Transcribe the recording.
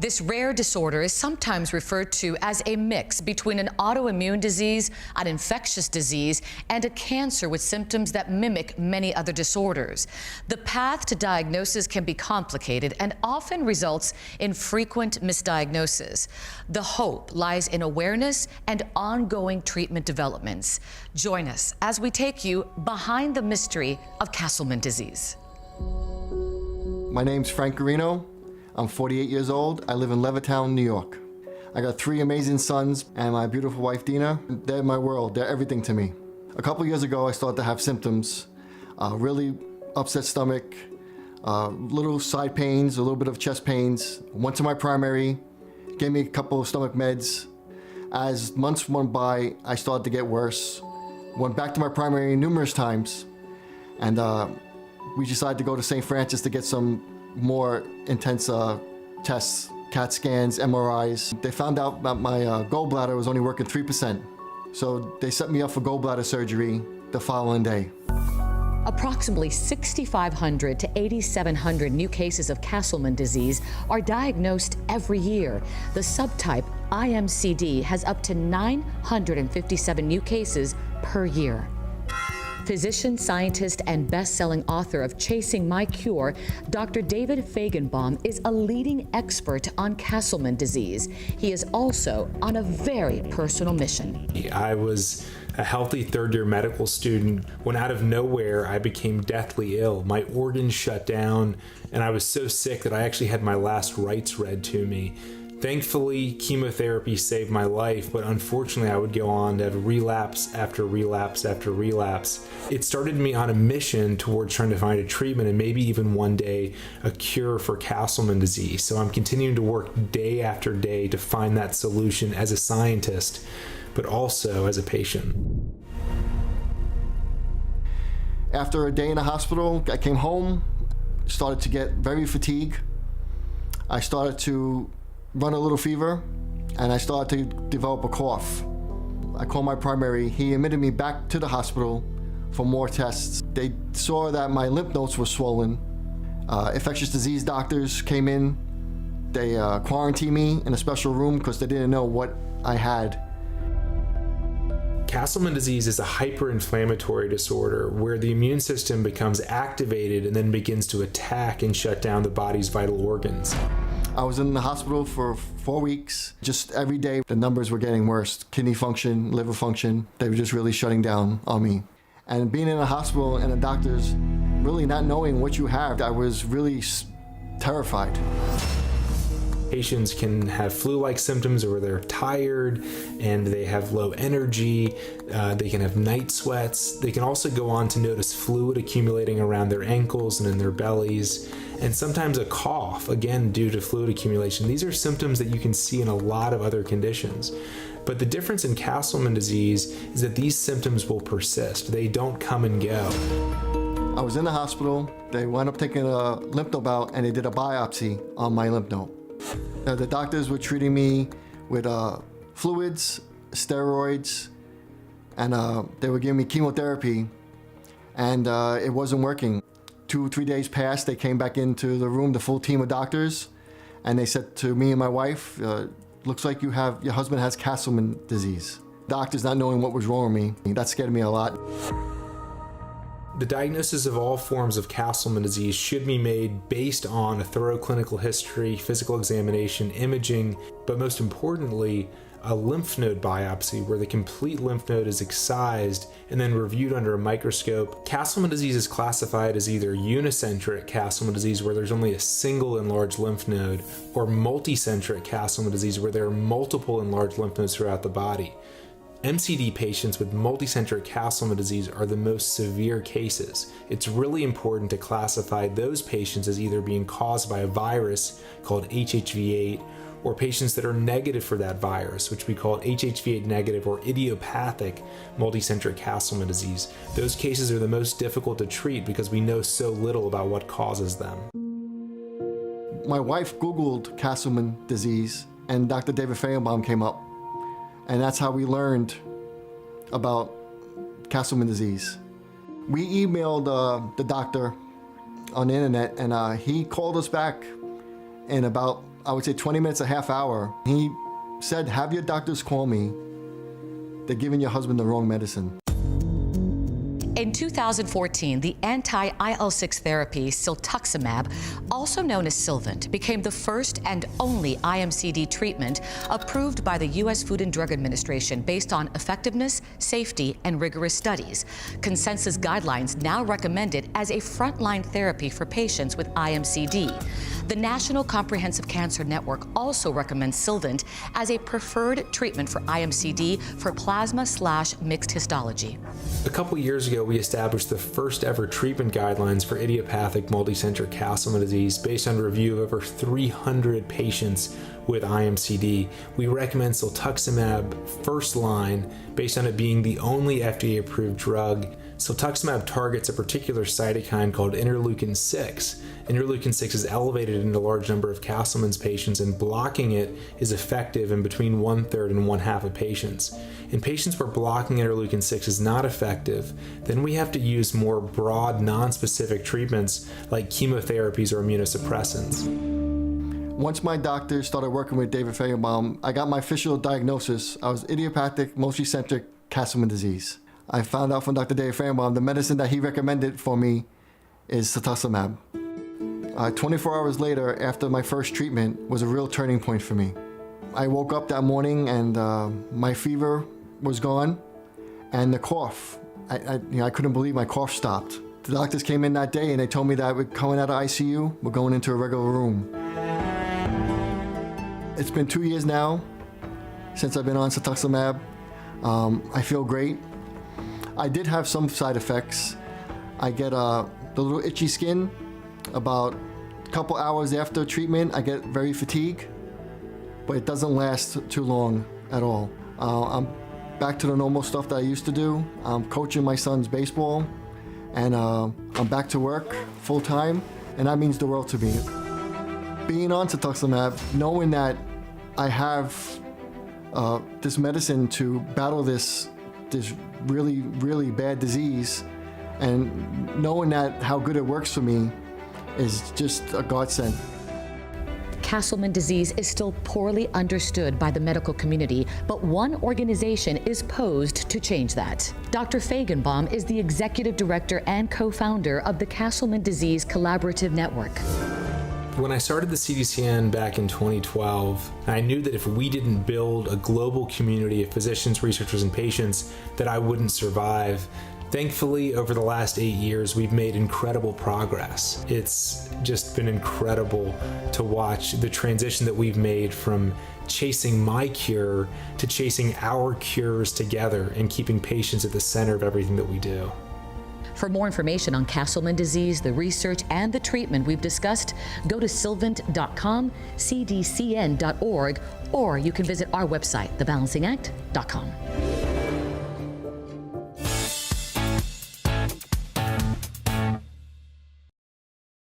This rare disorder is sometimes referred to as a mix between an autoimmune disease, an infectious disease, and a cancer with symptoms that mimic many other disorders. The path to diagnosis can be complicated and often results in frequent misdiagnosis. The hope lies in awareness and ongoing treatment developments. Join us as we take you behind the mystery of Castleman disease. My name's Frank Garino. I'm 48 years old. I live in Levittown, New York. I got 3 amazing sons and my beautiful wife, Dina. They're my world. They're everything to me. A couple years ago, I started to have symptoms, really upset stomach, little side pains, a little bit of chest pains. Went to my primary, gave me a couple of stomach meds. As months went by, I started to get worse. Went back to my primary numerous times, and we decided to go to St. Francis to get some more intense tests, CAT scans, MRIs. They found out that my gallbladder was only working 3%. So they set me up for gallbladder surgery the following day. Approximately 6,500 to 8,700 new cases of Castleman disease are diagnosed every year. The subtype iMCD has up to 957 new cases per year. Physician, scientist, and best-selling author of Chasing My Cure, Dr. David Fajgenbaum is a leading expert on Castleman disease. He is also on a very personal mission. I was a healthy third-year medical student when out of nowhere I became deathly ill. My organs shut down, and I was so sick that I actually had my last rites read to me. Thankfully, chemotherapy saved my life, but unfortunately I would go on to have relapse after relapse after relapse. It started me on a mission towards trying to find a treatment and maybe even one day a cure for Castleman disease. So I'm continuing to work day after day to find that solution as a scientist, but also as a patient. After a day in the hospital, I came home, started to get very fatigued. I started to run a little fever, and I started to develop a cough. I called my primary. He admitted me back to the hospital for more tests. They saw that my lymph nodes were swollen. Infectious disease doctors came in. They quarantined me in a special room because they didn't know what I had. Castleman disease is a hyperinflammatory disorder where the immune system becomes activated and then begins to attack and shut down the body's vital organs. I was in the hospital for 4 weeks. Just every day, the numbers were getting worse. Kidney function, liver function, they were just really shutting down on me. And being in a hospital and the doctors really not knowing what you have, I was really terrified. Patients can have flu-like symptoms where they're tired and they have low energy. They can have night sweats. They can also go on to notice fluid accumulating around their ankles and in their bellies, and sometimes a cough, again due to fluid accumulation. These are symptoms that you can see in a lot of other conditions. But the difference in Castleman disease is that these symptoms will persist. They don't come and go. I was in the hospital. They wound up taking a lymph node out and they did a biopsy on my lymph node. The doctors were treating me with fluids, steroids, and they were giving me chemotherapy, and it wasn't working. 2 or 3 days passed, they came back into the room, the full team of doctors, and they said to me and my wife, looks like your husband has Castleman disease. Doctors not knowing what was wrong with me, that scared me a lot. The diagnosis of all forms of Castleman disease should be made based on a thorough clinical history, physical examination, imaging, but most importantly, a lymph node biopsy where the complete lymph node is excised and then reviewed under a microscope. Castleman disease is classified as either unicentric Castleman disease where there's only a single enlarged lymph node, or multicentric Castleman disease where there are multiple enlarged lymph nodes throughout the body. MCD patients with multicentric Castleman disease are the most severe cases. It's really important to classify those patients as either being caused by a virus called HHV8 or patients that are negative for that virus, which we call HHV8 negative or idiopathic multicentric Castleman disease. Those cases are the most difficult to treat because we know so little about what causes them. My wife Googled Castleman disease and Dr. David Fajgenbaum came up. And that's how we learned about Castleman disease. We emailed the doctor on the internet, and he called us back in about I would say 20 minutes, a half hour. He said, have your doctors call me. They're giving your husband the wrong medicine. In 2014, the anti-IL-6 therapy siltuximab, also known as Sylvant, became the first and only iMCD treatment approved by the U.S. Food and Drug Administration based on effectiveness, safety, and rigorous studies. Consensus guidelines now recommend it as a frontline therapy for patients with iMCD. The National Comprehensive Cancer Network also recommends Sylvant as a preferred treatment for iMCD for plasma/mixed histology. A couple years ago, we established the first ever treatment guidelines for idiopathic multicentric Castleman disease based on review of over 300 patients with iMCD. We recommend siltuximab first line based on it being the only FDA-approved drug. Siltuximab targets a particular cytokine called interleukin-6. Interleukin-6 is elevated in a large number of Castleman's patients, and blocking it is effective in between 1/3 and 1/2 of patients. In patients where blocking interleukin-6 is not effective, then we have to use more broad, non-specific treatments like chemotherapies or immunosuppressants. Once my doctor started working with David Fajgenbaum, I got my official diagnosis. I was idiopathic multicentric Castleman disease. I found out from Dr. David Fajgenbaum the medicine that he recommended for me is siltuximab. 24 hours later, after my first treatment, was a real turning point for me. I woke up that morning and my fever was gone, and the cough. I couldn't believe my cough stopped. The doctors came in that day and they told me that we're coming out of ICU, we're going into a regular room. It's been 2 years now since I've been on siltuximab. I feel great. I did have some side effects. I get the little itchy skin. About a couple hours after treatment, I get very fatigued, but it doesn't last too long at all. I'm back to the normal stuff that I used to do. I'm coaching my son's baseball, and I'm back to work full time, and that means the world to me. Being on siltuximab, knowing that I have this medicine to battle this really, really bad disease, and knowing that how good it works for me is just a godsend. Castleman disease is still poorly understood by the medical community, but one organization is posed to change that. Dr. Fajgenbaum is the executive director and co-founder of the Castleman Disease Collaborative Network. When I started the CDCN back in 2012, I knew that if we didn't build a global community of physicians, researchers, and patients, that I wouldn't survive. Thankfully, over the last 8 years, we've made incredible progress. It's just been incredible to watch the transition that we've made from chasing my cure to chasing our cures together and keeping patients at the center of everything that we do. For more information on Castleman disease, the research, and the treatment we've discussed, go to sylvant.com, cdcn.org, or you can visit our website, thebalancingAct.com.